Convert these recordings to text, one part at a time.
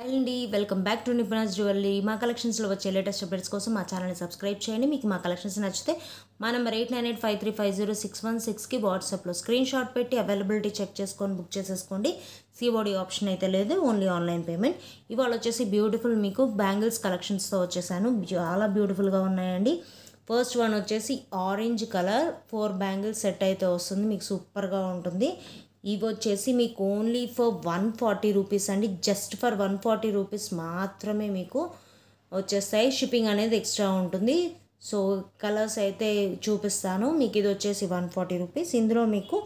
Hi అండి, welcome back to నిపుణాస్ jewellery. మా కలెక్షన్స్లో వచ్చే లేటెస్ట్ అప్డేట్స్ కోసం మా ఛానల్ని సబ్స్క్రైబ్ చేయండి. మీకు మా కలెక్షన్స్ నచ్చితే మా నెంబర్ 8985350616కి వాట్సాప్లో స్క్రీన్ షాట్ పెట్టి అవైలబిలిటీ చెక్ చేసుకొని బుక్ చేసేసుకోండి. సిఓడి ఆప్షన్ అయితే లేదు, ఓన్లీ ఆన్లైన్ పేమెంట్. ఇవాళ వచ్చేసి బ్యూటిఫుల్ మీకు బ్యాంగిల్స్ కలెక్షన్స్తో వచ్చేసాను. చాలా బ్యూటిఫుల్గా ఉన్నాయండి. ఫస్ట్ వన్ వచ్చేసి ఆరెంజ్ కలర్ 4 బ్యాంగిల్స్ సెట్ అయితే వస్తుంది. మీకు సూపర్గా ఉంటుంది. ఇవి వచ్చేసి మీకు ఓన్లీ ఫర్ 140 రూపీస్ అండి. జస్ట్ ఫర్ 140 రూపీస్ మాత్రమే మీకు వచ్చేస్తాయి. షిప్పింగ్ అనేది ఎక్స్ట్రా ఉంటుంది. సో కలర్స్ అయితే చూపిస్తాను. మీకు ఇది వచ్చేసి 140 రూపీస్. ఇందులో మీకు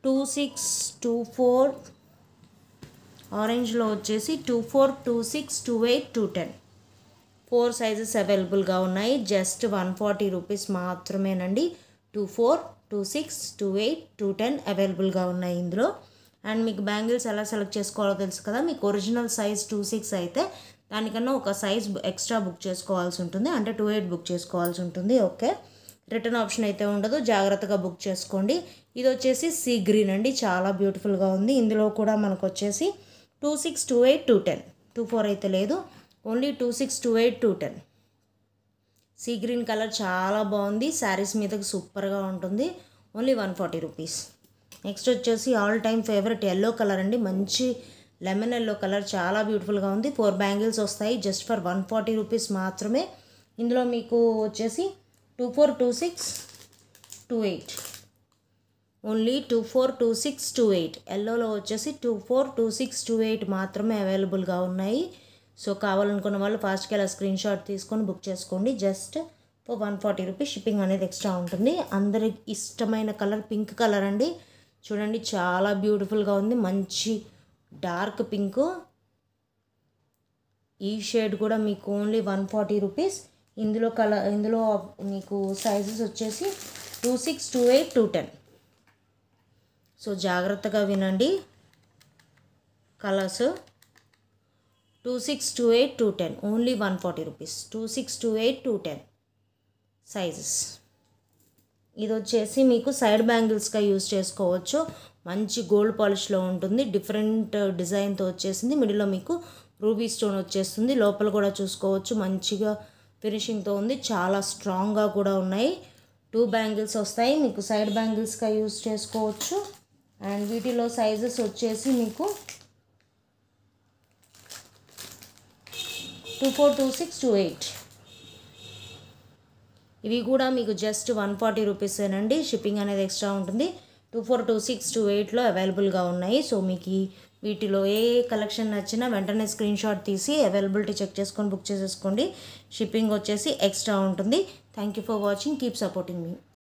26, 24, ఆరెంజ్లో వచ్చేసి 24, 26, 28, 210 4 సైజెస్ అవైలబుల్గా ఉన్నాయి. జస్ట్ 140 రూపీస్ మాత్రమేనండి. 24, 26, 28, 210 అవైలబుల్గా ఉన్నాయి ఇందులో. అండ్ మీకు బ్యాంగిల్స్ ఎలా సెలెక్ట్ చేసుకోవాలో తెలుసు కదా. మీకు ఒరిజినల్ సైజ్ 26 అయితే దానికన్నా ఒక సైజ్ ఎక్స్ట్రా బుక్ చేసుకోవాల్సి ఉంటుంది, అంటే 28 బుక్ చేసుకోవాల్సి ఉంటుంది. ఓకే, రిటర్న్ ఆప్షన్ అయితే ఉండదు, జాగ్రత్తగా బుక్ చేసుకోండి. ఇది వచ్చేసి సీ గ్రీన్ అండి, చాలా బ్యూటిఫుల్గా ఉంది. ఇందులో కూడా మనకు వచ్చేసి 26, 28, 210 24 అయితే లేదు, ఓన్లీ 26, 28, 210. సీ గ్రీన్ కలర్ చాలా బాగుంది, శారీస్ మీదకి సూపర్గా ఉంటుంది. Only 140 rupees. నెక్స్ట్ వచ్చేసి all time favourite yellow colour అండి, మంచి లెమన్ ఎల్లో కలర్, చాలా బ్యూటిఫుల్గా ఉంది. 4 బ్యాంగిల్స్ వస్తాయి జస్ట్ ఫర్ 140 రూపీస్ మాత్రమే. ఇందులో మీకు వచ్చేసి 24, 26, 28, ఓన్లీ 24, 26, 28. ఎల్లోలో వచ్చేసి 24, 26, 28 మాత్రమే అవైలబుల్గా ఉన్నాయి. సో కావాలనుకున్న వాళ్ళు ఫాస్ట్గా ఇలా స్క్రీన్ షాట్ తీసుకొని బుక్ చేసుకోండి. Just for 140 rupees. షిప్పింగ్ అనేది ఎక్స్ట్రా ఉంటుంది. అందరికి ఇష్టమైన కలర్ పింక్ కలర్ అండి, చూడండి చాలా బ్యూటిఫుల్గా ఉంది. మంచి డార్క్ పింక్, ఈ షేడ్ కూడా మీకు ఓన్లీ 140 రూపీస్. ఇందులో మీకు సైజెస్ వచ్చేసి 26, 28, 210. సో జాగ్రత్తగా వినండి. Colours 26, 28, 210, only 140 rupees. 26, 28, 210 సైజెస్. ఇది వచ్చేసి మీకు సైడ్ బ్యాంగిల్స్గా యూజ్ చేసుకోవచ్చు. మంచి గోల్డ్ పాలిష్లో ఉంటుంది. డిఫరెంట్ డిజైన్తో వచ్చేసింది. మిడిల్లో మీకు రూబీ స్టోన్ వచ్చేస్తుంది. లోపల కూడా చూసుకోవచ్చు, మంచిగా ఫినిషింగ్తో ఉంది. చాలా స్ట్రాంగ్గా కూడా ఉన్నాయి. 2 బ్యాంగిల్స్ వస్తాయి, మీకు సైడ్ బ్యాంగిల్స్గా యూజ్ చేసుకోవచ్చు. అండ్ వీటిలో సైజెస్ వచ్చేసి మీకు 24, 26, 28. ఇవి కూడా మీకు జస్ట్ 140 రూపీసేనండి. షిప్పింగ్ అనేది ఎక్స్ట్రా ఉంటుంది. 24, 26, 28లో అవైలబుల్గా ఉన్నాయి. సో మీకు వీటిలో ఏ కలెక్షన్ నచ్చినా వెంటనే స్క్రీన్ షాట్ తీసి అవైలబిలిటీ చెక్ చేసుకొని బుక్ చేసేసుకోండి. షిప్పింగ్ వచ్చేసి ఎక్స్ట్రా ఉంటుంది. Thank you for watching. Keep supporting me.